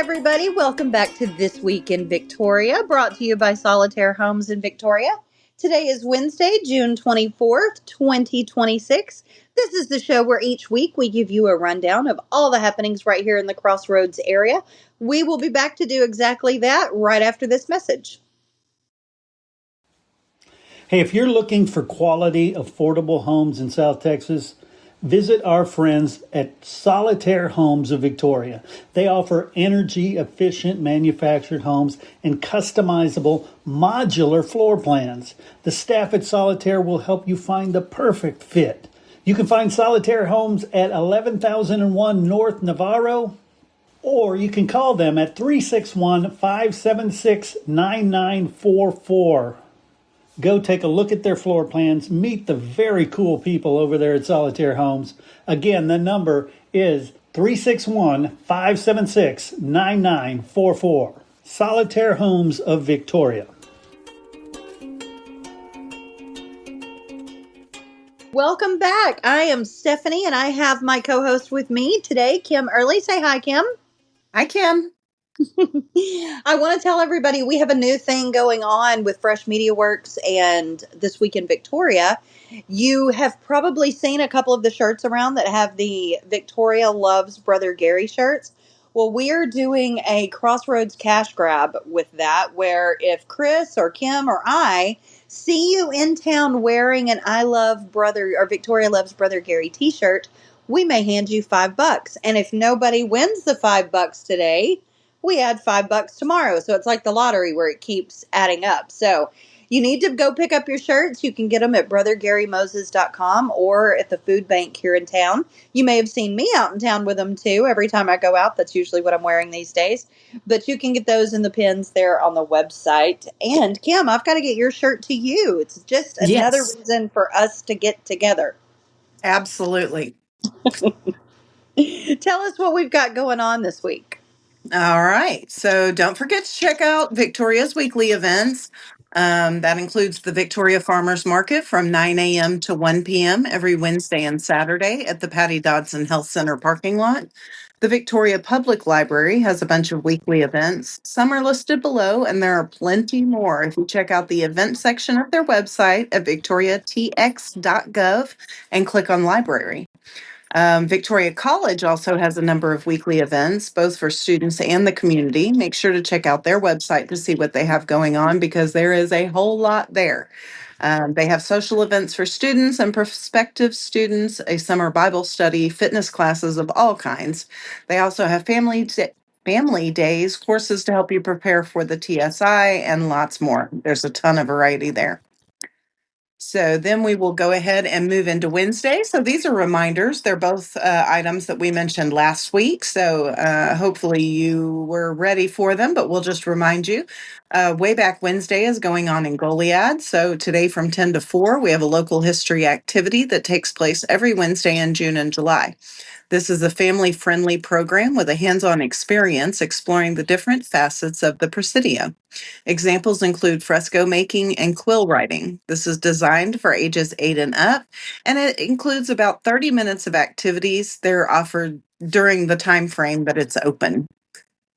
everybody. Welcome back to This Week in Victoria, brought to you by Solitaire Homes in Victoria. Today is Wednesday, June 24th, 2026. This is the show where each week we give you a rundown of all the happenings right here in the Crossroads area. We will be back to do exactly that right after this message. Hey, if you're looking for quality, affordable homes in South Texas, visit our friends at Solitaire Homes of Victoria. They offer energy efficient manufactured homes and customizable modular floor plans. The staff at Solitaire will help you find the perfect fit. You can find Solitaire Homes at 11,001 North Navarro, or you can call them at 361-576-9944. Go take a look at their floor plans. Meet the very cool people over there at Solitaire Homes. Again, the number is 361-576-9944. Solitaire Homes of Victoria. Welcome back. I am Stephanie, and I have my co-host with me today, Kim Early. Say hi, Kim. Hi, Kim. I want to tell everybody we have a new thing going on with Fresh Media Works and This Week in Victoria. You have probably seen a couple of the shirts around that have the Victoria Loves Brother Gary shirts. Well, we are doing a Crossroads cash grab with that, where if Chris or Kim or I see you in town wearing an I Love Brother or Victoria Loves Brother Gary t-shirt, we may hand you $5. And if nobody wins the $5 today, we add $5 tomorrow. So it's like the lottery where it keeps adding up. So you need to go pick up your shirts. You can get them at brothergarymoses.com or at the food bank here in town. You may have seen me out in town with them too. Every time I go out, that's usually what I'm wearing these days. But you can get those in the pins there on the website. And Kim, I've got to get your shirt to you. It's just another reason for us to get together. Absolutely. Tell us what we've got going on this week. All right. So don't forget to check out Victoria's weekly events. That includes the Victoria Farmers Market from 9 a.m. to 1 p.m. every Wednesday and Saturday at the Patty Dodson Health Center parking lot. The Victoria Public Library has a bunch of weekly events. Some are listed below, and there are plenty more if you check out the event section of their website at victoriatx.gov and click on Library. Victoria College also has a number of weekly events, both for students and the community. Make sure to check out their website to see what they have going on, because there is a whole lot there. They have social events for students and prospective students, a summer Bible study, fitness classes of all kinds. They also have family days, courses to help you prepare for the TSI, and lots more. There's a ton of variety there. So then we will go ahead and move into Wednesday. So these are reminders. They're both items that we mentioned last week. So hopefully you were ready for them, but we'll just remind you. Way Back Wednesday is going on in Goliad. So today from 10 to 4, we have a local history activity that takes place every Wednesday in June and July. This is a family-friendly program with a hands-on experience exploring the different facets of the Presidio. Examples include fresco making and quill writing. This is designed for ages 8 and up, and it includes about 30 minutes of activities. They're offered during the time frame that it's open.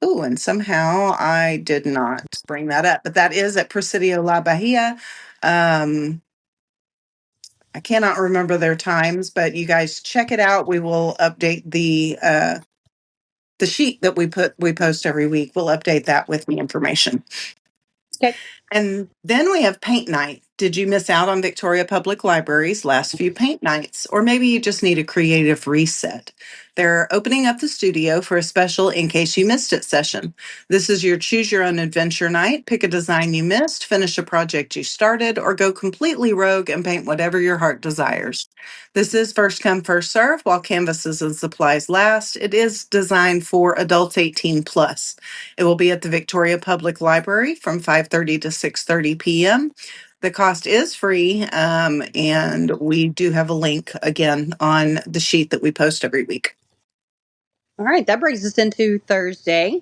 Oh, and somehow I did not bring that up, but that is at Presidio La Bahia. I cannot remember their times, but you guys check it out. We will update the sheet that we post every week. We'll update that with the information. Okay. And then we have paint night. Did you miss out on Victoria Public Library's last few paint nights? Or maybe you just need a creative reset. They're opening up the studio for a special In Case You Missed It session. This is your choose your own adventure night. Pick a design you missed, finish a project you started, or go completely rogue and paint whatever your heart desires. This is first come, first serve while canvases and supplies last. It is designed for adults 18 plus. It will be at the Victoria Public Library from 5:30 to 6:30 p.m. The cost is free, and we do have a link again on the sheet that we post every week. All right, that brings us into Thursday.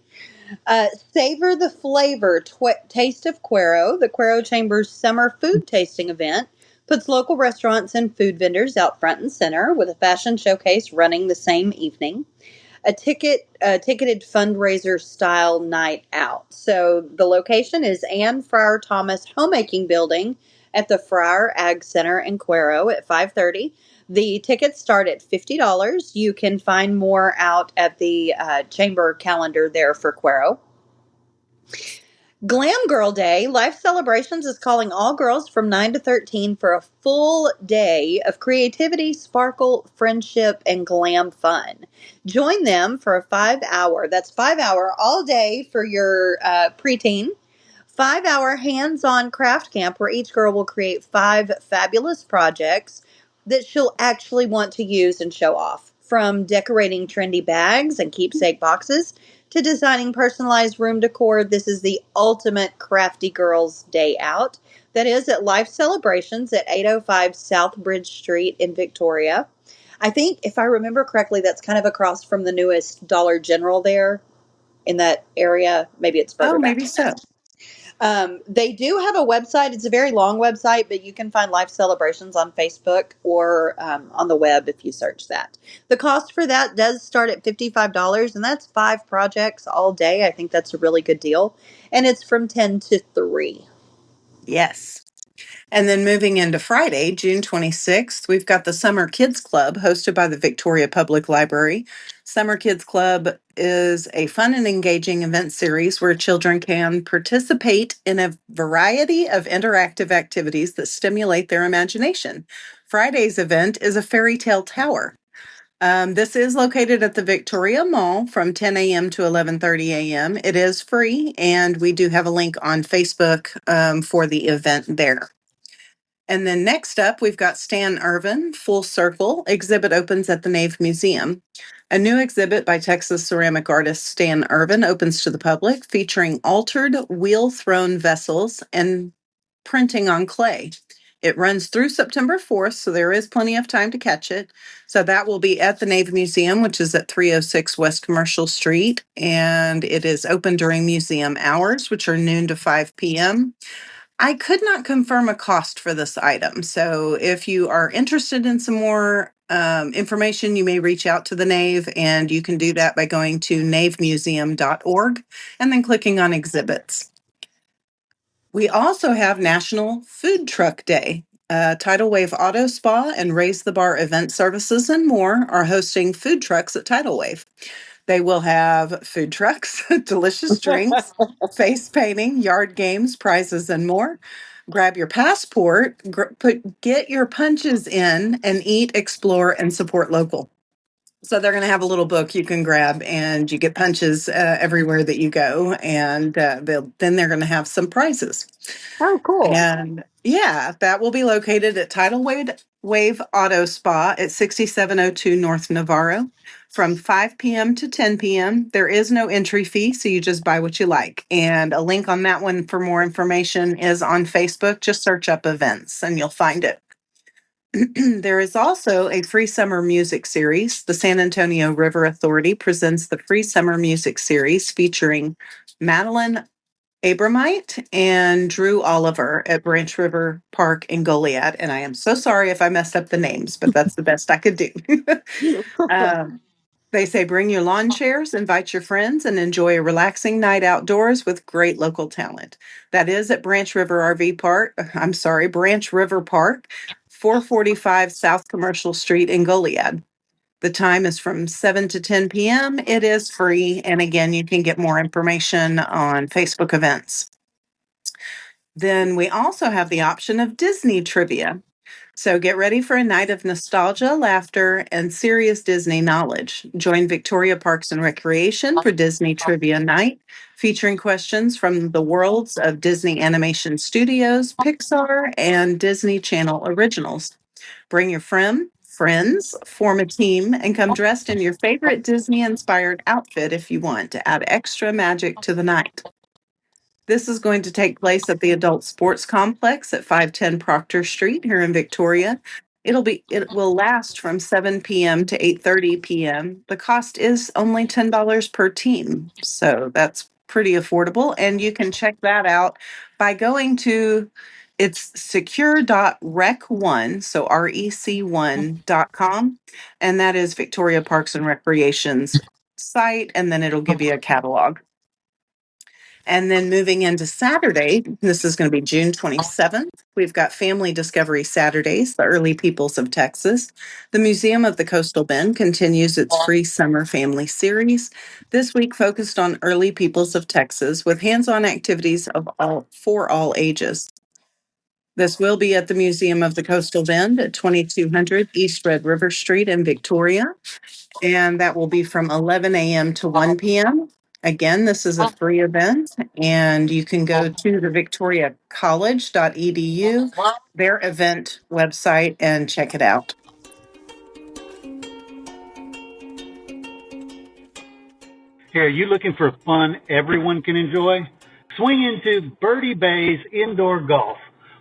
Savor the Flavor Taste of Cuero, the Cuero Chamber's summer food tasting event, puts local restaurants and food vendors out front and center with a fashion showcase running the same evening. a ticketed fundraiser style night out. So the location is Ann Fryer Thomas Homemaking Building at the Fryer Ag Center in Cuero at 5:30. The tickets start at $50. You can find more out at the chamber calendar there for Cuero. Glam Girl Day, Life Celebrations is calling all girls from 9 to 13 for a full day of creativity, sparkle, friendship, and glam fun. Join them for a 5 hour, that's 5 hour all day for your preteen, 5 hour hands on craft camp where each girl will create five fabulous projects that she'll actually want to use and show off. From decorating trendy bags and keepsake boxes to designing personalized room decor, this is the ultimate crafty girls' day out. That is at Life Celebrations at 805 South Bridge Street in Victoria. I think, if I remember correctly, that's kind of across from the newest Dollar General there in that area. Maybe it's Oh, further back. maybe so. They do have a website. It's a very long website, but you can find Life Celebrations on Facebook or on the web if you search that. The cost for that does start at $55, and that's five projects all day. I think that's a really good deal. And it's from 10 to 3. Yes. And then moving into Friday, June 26th, we've got the Summer Kids Club hosted by the Victoria Public Library. Summer Kids Club is a fun and engaging event series where children can participate in a variety of interactive activities that stimulate their imagination. Friday's event is a fairy tale tower. This is located at the Victoria Mall from 10 a.m. to 11:30 a.m. It is free, and we do have a link on Facebook for the event there. And then next up, we've got Stan Irvin, Full Circle. Exhibit opens at the Nave Museum. A new exhibit by Texas ceramic artist Stan Irvin opens to the public, featuring altered wheel-thrown vessels and printing on clay. It runs through September 4th, so there is plenty of time to catch it. So that will be at the Nave Museum, which is at 306 West Commercial Street, and it is open during museum hours, which are noon to 5 p.m. I could not confirm a cost for this item. So if you are interested in some more information, you may reach out to the Nave, and you can do that by going to navemuseum.org and then clicking on exhibits. We also have National Food Truck Day. Tidal Wave Auto Spa and Raise the Bar Event Services and more are hosting food trucks at Tidal Wave. They will have food trucks, delicious drinks, face painting, yard games, prizes, and more. Grab your passport, get your punches in, and eat, explore, and support local. So they're going to have a little book you can grab, and you get punches everywhere that you go, and then they're going to have some prizes. Oh, cool. And yeah, that will be located at Wave Auto Spa at 6702 North Navarro from 5 p.m. to 10 p.m. There is no entry fee, so you just buy what you like. And a link on that one for more information is on Facebook. Just search up events and you'll find it. There is also a free summer music series. The San Antonio River Authority presents the free summer music series featuring Madeline Abramite and Drew Oliver at Branch River Park in Goliad. And I am so sorry if I messed up the names, but that's the best I could do. um, they say bring your lawn chairs, invite your friends, and enjoy a relaxing night outdoors with great local talent. That is at Branch River RV Park. I'm sorry, Branch River Park, 445 South Commercial Street in Goliad. The time is from 7 to 10 p.m. It is free. And again, you can get more information on Facebook events. Then we also have the option of Disney trivia. So get ready for a night of nostalgia, laughter, and serious Disney knowledge. Join Victoria Parks and Recreation for Disney Trivia Night, featuring questions from the worlds of Disney Animation Studios, Pixar, and Disney Channel originals. Bring your friends, form a team, and come dressed in your favorite Disney inspired outfit if you want to add extra magic to the night. This is going to take place at the Adult Sports Complex at 510 Proctor Street here in Victoria. It will last from 7 p.m. to 8:30 p.m. The cost is only $10 per team. So that's pretty affordable, and you can check that out by going to it's secure.rec1, so rec1.com, and that is Victoria Parks and Recreation's site, and then it'll give you a catalog. And then moving into Saturday, this is going to be June 27th. We've got Family Discovery Saturdays, the Early Peoples of Texas. The Museum of the Coastal Bend continues its free summer family series. This week focused on early peoples of Texas with hands-on activities for all ages. This will be at the Museum of the Coastal Bend at 2200 East Red River Street in Victoria, and that will be from 11 a.m. to 1 p.m. Again, this is a free event, and you can go to the victoriacollege.edu, their event website, and check it out. Hey, are you looking for fun everyone can enjoy? Swing into Birdie Bay's Indoor Golf.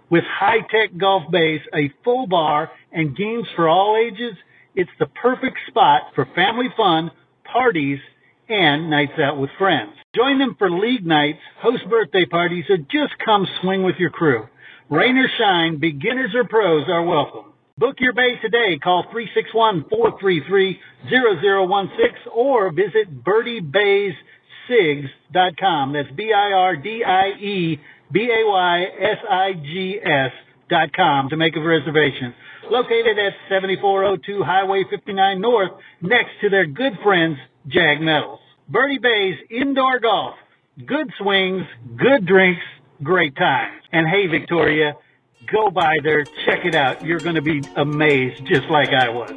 With high-tech golf bays, a full bar, and games for all ages, it's the perfect spot for family fun, parties, and nights out with friends. Join them for league nights, host birthday parties, or just come swing with your crew. Rain or shine, beginners or pros are welcome. Book your bay today. Call 361-433-0016 or visit birdiebayscigs.com. That's birdiebayscigs.com to make a reservation. Located at 7402 Highway 59 North, next to their good friends, Jag Metals. Birdie Bay's Indoor Golf. Good swings, good drinks, great times. And hey, Victoria, go by there, check it out. You're going to be amazed, just like I was.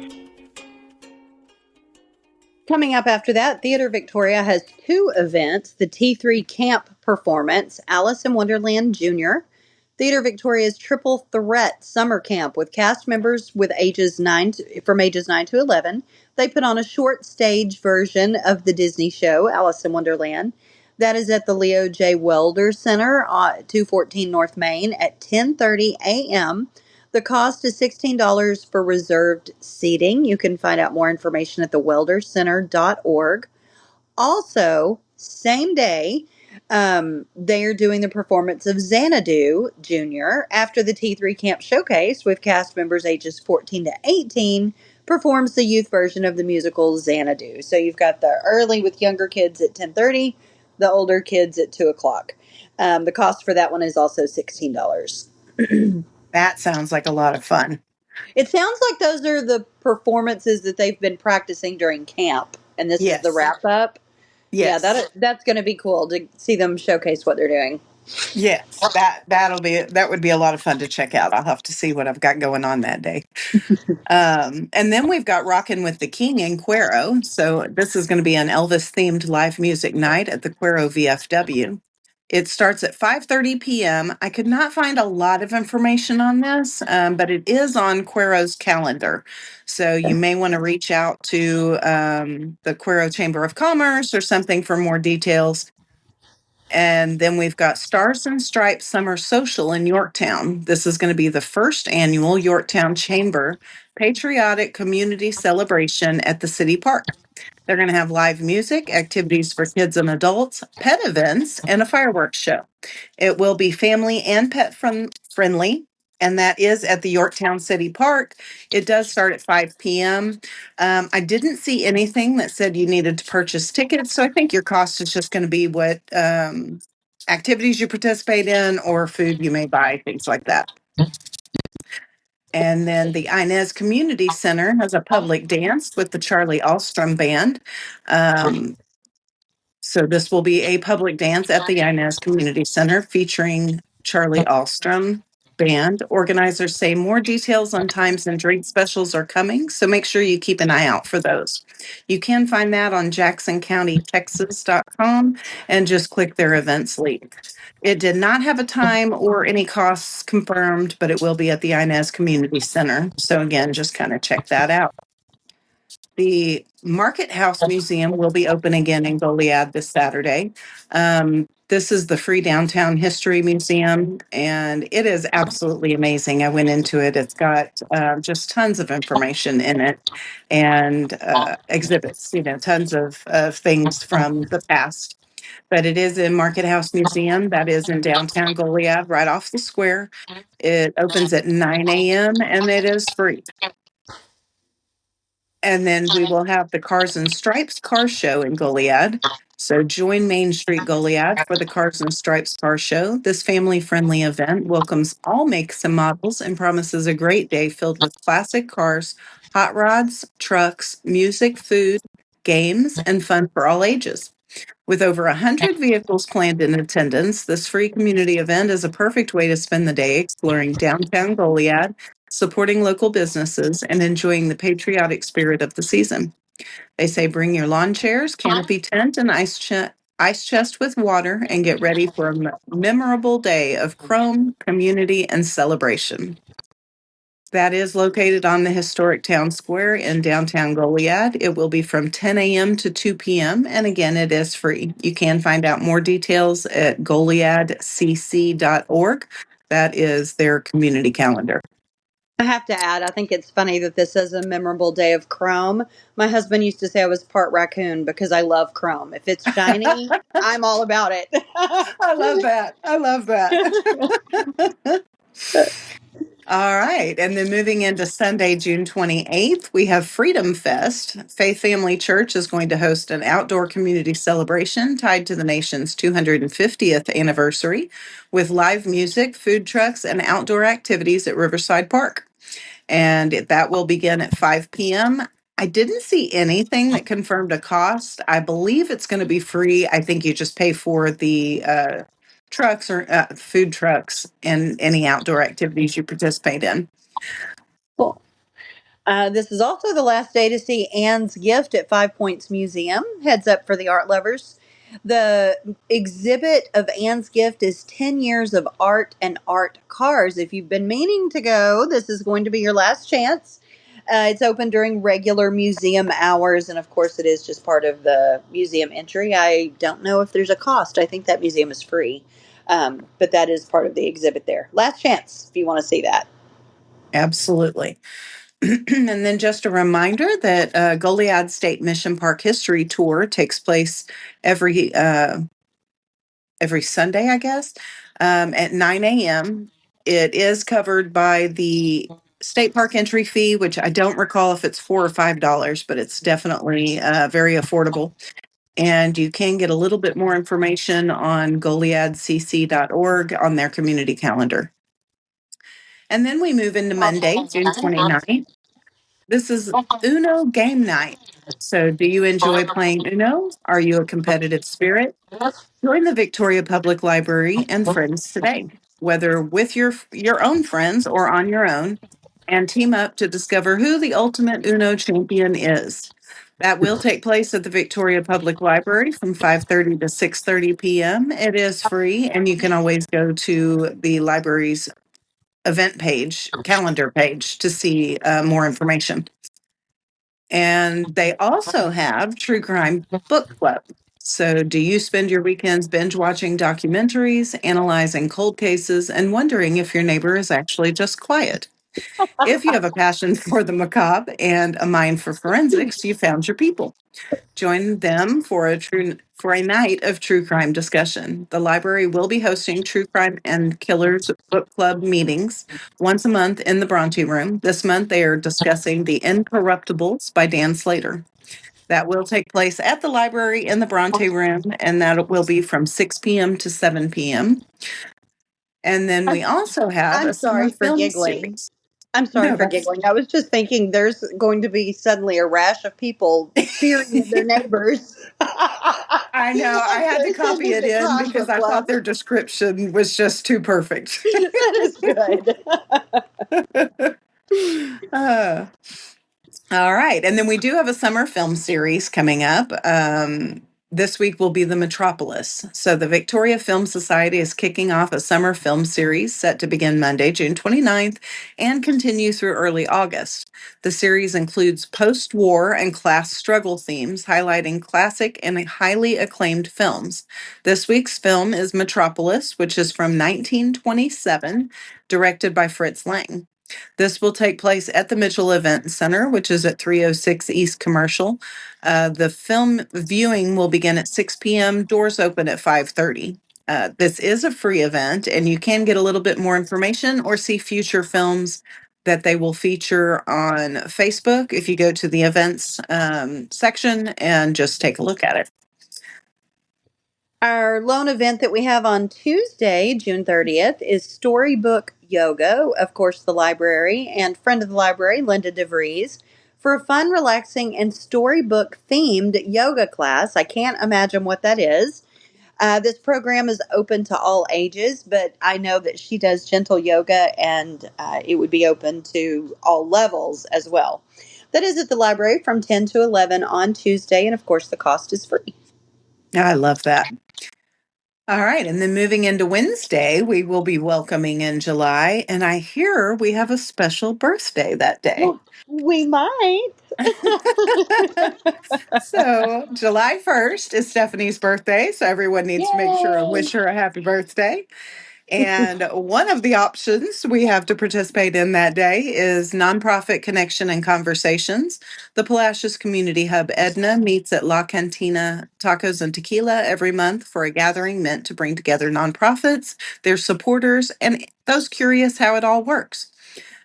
Coming up after that, Theater Victoria has two events, the T3 Camp Performance, Alice in Wonderland Jr., Theater Victoria's Triple Threat Summer Camp with cast members from ages 9 to 11. They put on a short stage version of the Disney show, Alice in Wonderland. That is at the Leo J. Welder Center, 214 North Main at 10:30 a.m. The cost is $16 for reserved seating. You can find out more information at theweldercenter.org. Also, same day, they are doing the performance of Xanadu Jr. after the T3 Camp Showcase with cast members ages 14 to 18 performs the youth version of the musical Xanadu. So you've got the early with younger kids at 10:30, the older kids at 2 o'clock. The cost for that one is also $16. That sounds like a lot of fun. It sounds like those are the performances that they've been practicing during camp, and this is the Yes. wrap up. Yes. Yeah, that's going to be cool to see them showcase what they're doing. Yes, that would be a lot of fun to check out. I'll have to see what I've got going on that day. And then we've got Rockin' with the King in Cuero. So this is going to be an Elvis themed live music night at the Cuero VFW. It starts at 5:30 p.m. I could not find a lot of information on this, but it is on Cuero's calendar. So you may want to reach out to the Cuero Chamber of Commerce or something for more details. And then we've got Stars and Stripes Summer Social in Yorktown. This is going to be the first annual Yorktown Chamber Patriotic Community Celebration at the City Park. They're going to have live music, activities for kids and adults, pet events, and a fireworks show. It will be family and pet friendly, and that is at the Yorktown City Park. It does start at 5 p.m. I didn't see anything that said you needed to purchase tickets, so I think your cost is just going to be what activities you participate in or food you may buy, things like that. And then the Inez Community Center has a public dance with the Charlie Alstrom Band. So this will be a public dance at the Inez Community Center featuring Charlie Alstrom Band. Organizers say more details on times and drink specials are coming, so make sure you keep an eye out for those. You can find that on jacksoncountytexas.com and just click their events link. It did not have a time or any costs confirmed, but it will be at the Inez Community Center. So again, just kind of check that out. The Market House Museum will be open again in Goliad this Saturday. This is the free downtown history museum, and it is absolutely amazing. I went into it. It's got just tons of information in it and exhibits, tons of things from the past. But it is in Market House Museum. That is in downtown Goliad, right off the square. It opens at 9 a.m. and it is free. And then we will have the Cars and Stripes car show in Goliad. So join Main Street Goliad for the Cars and Stripes car show. This family friendly event welcomes all makes and models and promises a great day filled with classic cars, hot rods, trucks, music, food, games, and fun for all ages. With over 100 vehicles planned in attendance, this free community event is a perfect way to spend the day exploring downtown Goliad, supporting local businesses, and enjoying the patriotic spirit of the season. They say bring your lawn chairs, canopy tent, and ice chest with water, and get ready for a memorable day of chrome, community, and celebration. That is located on the historic town square in downtown Goliad. It will be from 10 a.m. to 2 p.m. And again, it is free. You can find out more details at goliadcc.org. That is their community calendar. I have to add, I think it's funny that this is a memorable day of chrome. My husband used to say I was part raccoon because I love chrome. If it's shiny, I'm all about it. I love that. I love that. All right. And then moving into Sunday, June 28th, we have Freedom Fest. Faith Family Church is going to host an outdoor community celebration tied to the nation's 250th anniversary with live music, food trucks, and outdoor activities at Riverside Park. And that will begin at 5 p.m. I didn't see anything that confirmed a cost. I believe it's going to be free. I think you just pay for the trucks or food trucks and any outdoor activities you participate in. Cool. This is also the last day to see Anne's Gift at Five Points Museum. Heads up for the art lovers. The exhibit of Anne's Gift is 10 years of art and art cars. If you've been meaning to go, this is going to be your last chance. It's open during regular museum hours, and of course, it is just part of the museum entry. I don't know if there's a cost. I think that museum is free, but that is part of the exhibit there. Last chance if you want to see that. Absolutely. And then just a reminder that Goliad State Mission Park History Tour takes place every Sunday, I guess, at 9 a.m. It is covered by the state park entry fee, which I don't recall if it's $4 or $5, but it's definitely very affordable. And you can get a little bit more information on goliadcc.org on their community calendar. And then we move into Monday, June 29th. This is Uno game night. So, do you enjoy playing Uno? Are you a competitive spirit? Join the Victoria Public Library and friends today, whether with your own friends or on your own, and team up to discover who the ultimate Uno champion is. That will take place at the Victoria Public Library from 5:30 to 6:30 p.m. It is free, and you can always go to the library's event page, calendar page, to see more information. And they also have True Crime Book Club. So, do you spend your weekends binge watching documentaries, analyzing cold cases, and wondering if your neighbor is actually just quiet? If you have a passion for the macabre and a mind for forensics, you found your people. Join them for a night of true crime discussion. The library will be hosting True Crime and Killers Book Club meetings once a month in the Bronte Room. This month they are discussing The Incorruptibles by Dan Slater. That will take place at the library in the Bronte Room, and that will be from 6 p.m. to 7 p.m. And then we also have I'm a summer sorry for film giggling. series. I'm sorry No, for that's giggling. I was just thinking there's going to be suddenly a rash of people cheering at their neighbors I know. I after had to copy attending it the in crime because book I club. thought their description was just too perfect. That is good. Uh, all right. And then we do have a summer film series coming up. This week will be The Metropolis. So the Victoria Film Society is kicking off a summer film series set to begin Monday, June 29th, and continue through early August. The series includes post war and class struggle themes, highlighting classic and highly acclaimed films. This week's film is Metropolis, which is from 1927, directed by Fritz Lang. This will take place at the Mitchell Event Center, which is at 306 East Commercial. The film viewing will begin at 6 p.m. Doors open at 5:30. This is a free event, and you can get a little bit more information or see future films that they will feature on Facebook if you go to the events section and just take a look at it. Our lone event that we have on Tuesday, June 30th, is Storybook Yoga, of course, the library, and friend of the library, Linda DeVries, for a fun, relaxing, and storybook themed yoga class. I can't imagine what that is. This program is open to all ages, but I know that she does gentle yoga and it would be open to all levels as well. That is at the library from 10 to 11 on Tuesday, and of course, the cost is free. I love that. All right. And then moving into Wednesday, we will be welcoming in July. And I hear we have a special birthday that day. We might. So, July 1st is Stephanie's birthday. So, everyone needs to make sure and Yay! wish her a happy birthday. And one of the options we have to participate in that day is Nonprofit Connection and Conversations. The Palacios Community Hub Edna meets at La Cantina Tacos and Tequila every month for a gathering meant to bring together nonprofits, their supporters, and those curious how it all works.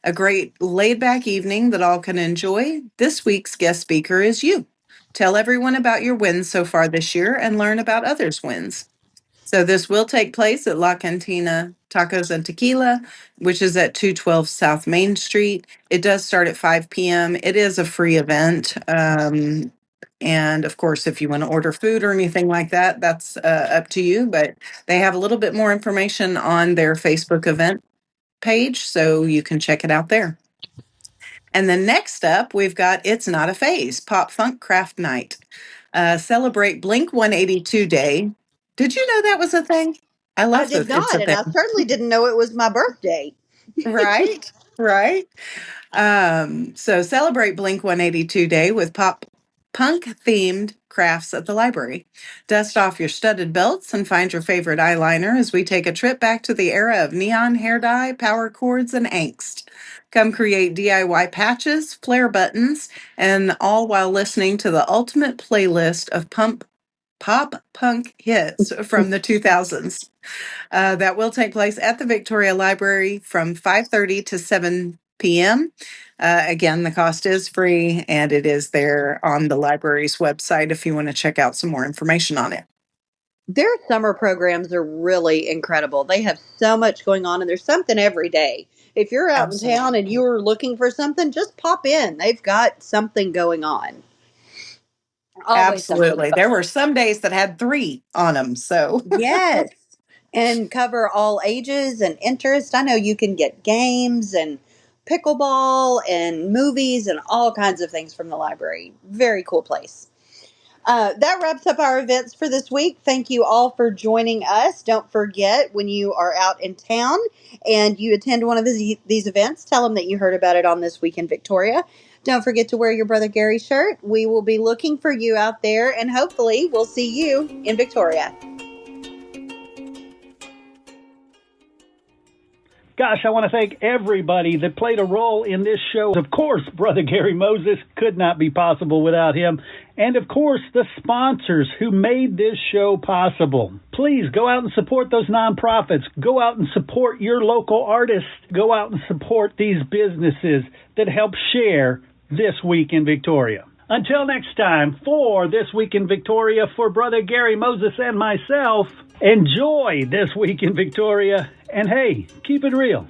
A great laid back evening that all can enjoy. This week's guest speaker is you. Tell everyone about your wins so far this year and learn about others' wins. So this will take place at La Cantina Tacos and Tequila, which is at 212 South Main Street. It does start at 5 p.m. It is a free event. And of course, if you want to order food or anything like that, that's up to you. But they have a little bit more information on their Facebook event page, so you can check it out there. And then next up, we've got It's Not a Phase, Pop Funk Craft Night. Celebrate Blink 182 Day. Did you know that was a thing? I I love did that it's not, a and I thing. certainly didn't know it was my birthday. Right? Right. So celebrate Blink 182 Day with pop punk themed crafts at the library. Dust off your studded belts and find your favorite eyeliner as we take a trip back to the era of neon hair dye, power cords, and angst. Come create DIY patches, flare buttons, and all while listening to the ultimate playlist of pop punk hits from the 2000s. That will take place at the Victoria Library from 5:30 to 7 p.m. Again, the cost is free, and it is there on the library's website if you want to check out some more information on it. Their summer programs are really incredible. They have so much going on, and there's something every day. If you're out in town and Absolutely. you're looking for something, just pop in. They've got something going on. Always something Absolutely. fun. There were some days that had three on them. So, Yes. And cover all ages and interests. I know you can get games and pickleball and movies and all kinds of things from the library. Very cool place. That wraps up our events for this week. Thank you all for joining us. Don't forget, when you are out in town and you attend one of these events, tell them that you heard about it on This Week in Victoria. Don't forget to wear your Brother Gary shirt. We will be looking for you out there, and hopefully we'll see you in Victoria. Gosh, I want to thank everybody that played a role in this show. Of course, Brother Gary Moses could not be possible without him. And of course, the sponsors who made this show possible. Please go out and support those nonprofits. Go out and support your local artists. Go out and support these businesses that help share This Week in Victoria. Until next time, for This Week in Victoria, for Brother Gary Moses and myself, enjoy This Week in Victoria. And hey, keep it real.